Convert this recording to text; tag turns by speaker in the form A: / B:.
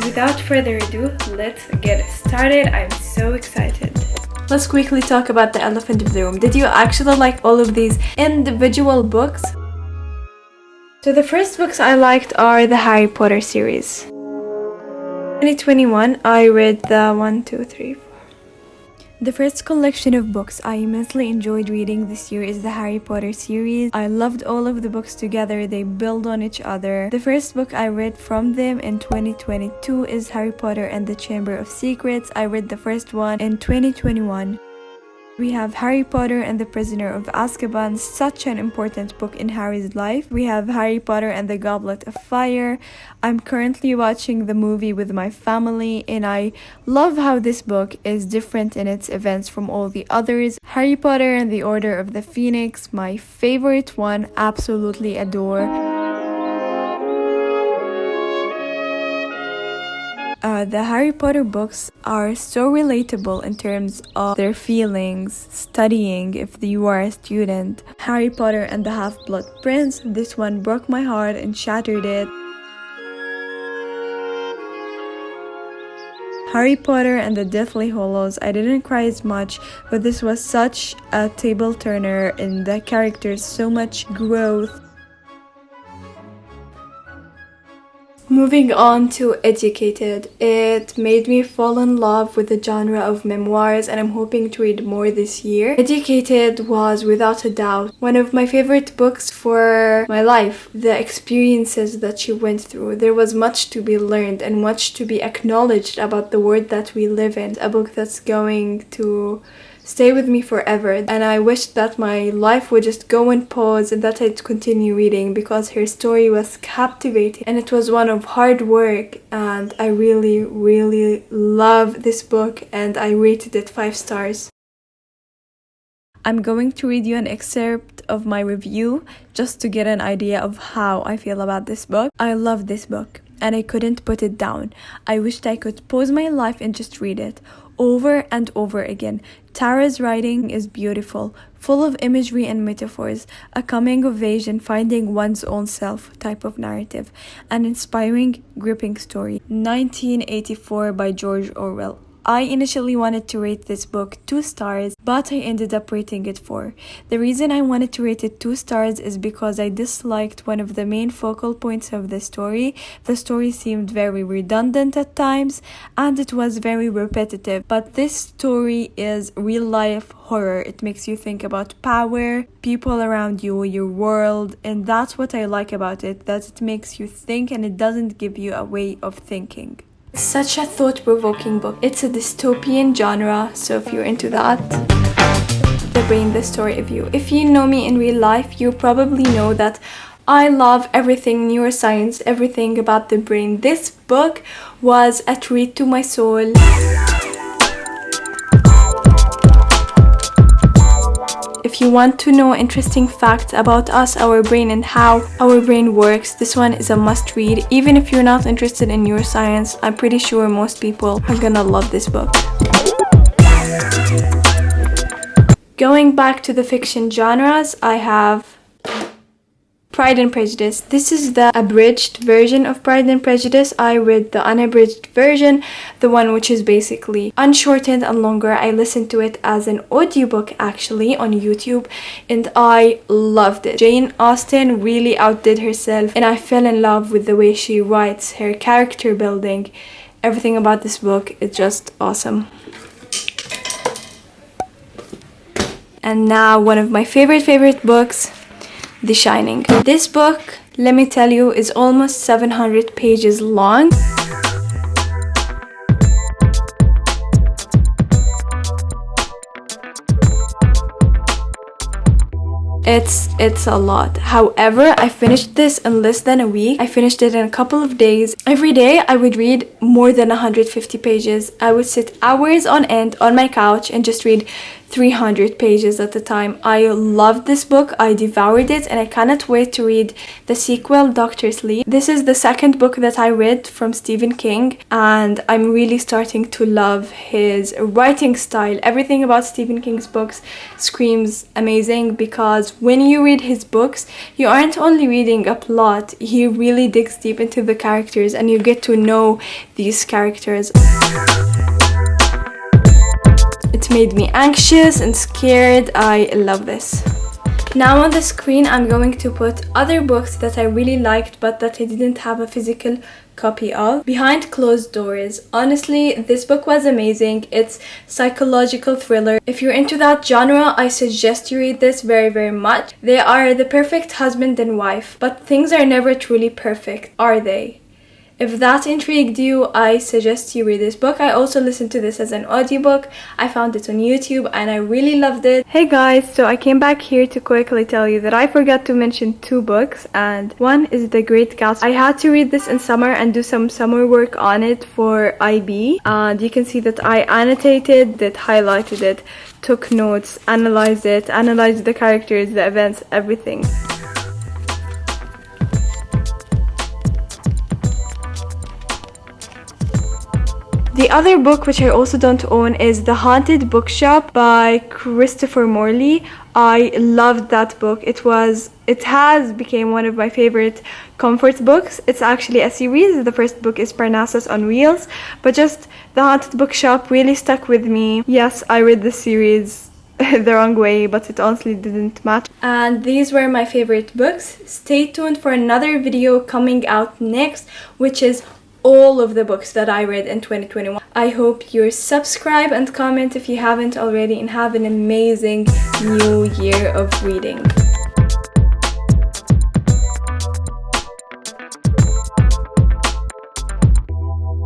A: without further ado, let's get started. I'm so excited. Let's quickly talk about the elephant in the room. Did you actually like all of these individual books? So the first books I liked are the Harry Potter series. 2021, I read the first collection of books I immensely enjoyed reading this year is the Harry Potter series. I loved all of the books together, they build on each other. The first book I read from them in 2022 is Harry Potter and the Chamber of Secrets. I read the first one in 2021. We have Harry Potter and the Prisoner of Azkaban, such an important book in Harry's life. We have Harry Potter and the Goblet of Fire. I'm currently watching the movie with my family and I love how this book is different in its events from all the others. Harry Potter and the Order of the Phoenix, my favorite one, absolutely adore. The Harry Potter books are so relatable in terms of their feelings, studying if you are a student. Harry Potter and the Half-Blood Prince, this one broke my heart and shattered it. Harry Potter and the Deathly Hallows, I didn't cry as much, but this was such a table turner in the characters, so much growth. Moving on to Educated, it made me fall in love with the genre of memoirs and I'm hoping to read more this year. Educated was without a doubt one of my favorite books for my life. The experiences that she went through, there was much to be learned and much to be acknowledged about the world that we live in. A book that's going to stay with me forever, and I wish that my life would just go and pause and that I'd continue reading because her story was captivating and it was one of hard work, and I really love this book and I rated it 5 stars. I'm going to read you an excerpt of my review just to get an idea of how I feel about this book. I love this book and I couldn't put it down. I wished I could pause my life and just read it over and over again. Tara's writing is beautiful, full of imagery and metaphors, a coming of age and finding one's own self type of narrative, an inspiring, gripping story. 1984 by George Orwell. I initially wanted to rate this book 2 stars, but I ended up rating it 4. The reason I wanted to rate it 2 stars is because I disliked one of the main focal points of the story. The story seemed very redundant at times, and it was very repetitive. But this story is real-life horror. It makes you think about power, people around you, your world, and that's what I like about it, that it makes you think and it doesn't give you a way of thinking. It's such a thought-provoking book. It's a dystopian genre, so if you're into that, The Brain, the Story of You. If you know me in real life, you probably know that I love everything neuroscience, everything about the brain. This book was a treat to my soul. If you want to know interesting facts about us, our brain, and how our brain works, this one is a must read. Even if you're not interested in neuroscience, I'm pretty sure most people are gonna love this book. Going back to the fiction genres, I have Pride and Prejudice. This is the abridged version of Pride and Prejudice. I read the unabridged version, the one which is basically unshortened and longer. I listened to it as an audiobook actually on YouTube and I loved it. Jane Austen really outdid herself and I fell in love with the way she writes, her character building. Everything about this book is just awesome. And now one of my favorite books, The Shining. This book, let me tell you, is almost 700 pages long. It's a lot. However, I finished this in less than a week. I finished it in a couple of days. Every day I would read more than 150 pages. I would sit hours on end on my couch and just read 300 pages at the time. I loved this book, I devoured it, and I cannot wait to read the sequel, Dr. Sleep. This is the second book that I read from Stephen King, and I'm really starting to love his writing style. Everything about Stephen King's books screams amazing, because when you read his books, you aren't only reading a plot, he really digs deep into the characters and you get to know these characters. It made me anxious and scared. I love this. Now on the screen, I'm going to put other books that I really liked but that I didn't have a physical copy of. Behind Closed Doors. Honestly, this book was amazing. It's psychological thriller. If you're into that genre, I suggest you read this very, very much. They are the perfect husband and wife, but things are never truly perfect, are they? If that intrigued you, I suggest you read this book. I also listened to this as an audiobook. I found it on YouTube and I really loved it. Hey guys, so I came back here to quickly tell you that I forgot to mention 2 books, and one is The Great Gatsby. I had to read this in summer and do some summer work on it for IB, and you can see that I annotated it, highlighted it, took notes, analyzed it, analyzed the characters, the events, everything. The other book, which I also don't own, is The Haunted Bookshop by Christopher Morley. I loved that book. It has become one of my favorite comfort books. It's actually a series. The first book is Parnassus on Wheels, but just The Haunted Bookshop really stuck with me. Yes, I read the series the wrong way, but it honestly didn't matter. And these were my favorite books. Stay tuned for another video coming out next, which is all of the books that I read in 2021. I hope you subscribe and comment if you haven't already, and have an amazing new year of reading.